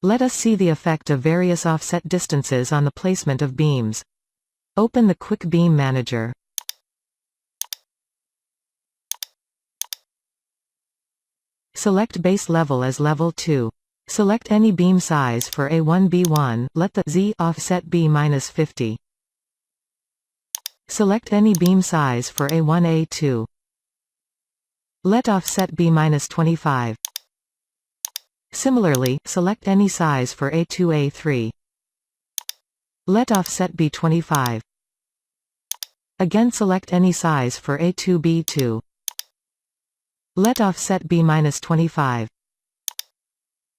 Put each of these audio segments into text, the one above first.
Let us see the effect of various offset distances on the placement of beams. Open the Quick Beam Manager. Select base level as level 2. Select any beam size for A1B1, let the Z offset be -50. Select any beam size for A1A2. Let offset be -25. Similarly, select any size for A2A3. Let offset be 25. Again, select any size for A2B2. Let offset be -25.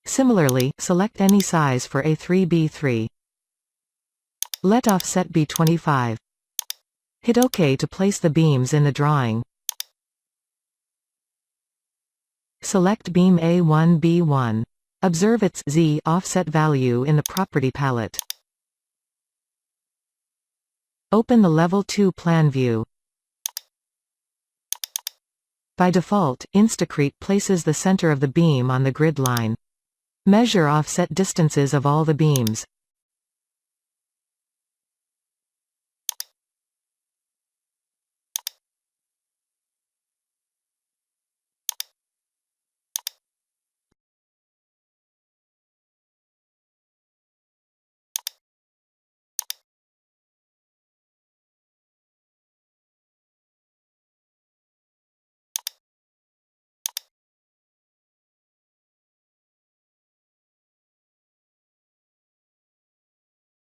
Similarly, select any size for A3B3. Let offset be 25. Hit OK to place the beams in the drawing. Select beam A1B1. Observe its Z offset value in the property palette. Open the Level 2 plan view. By default, InstaCrete places the center of the beam on the grid line. Measure offset distances of all the beams.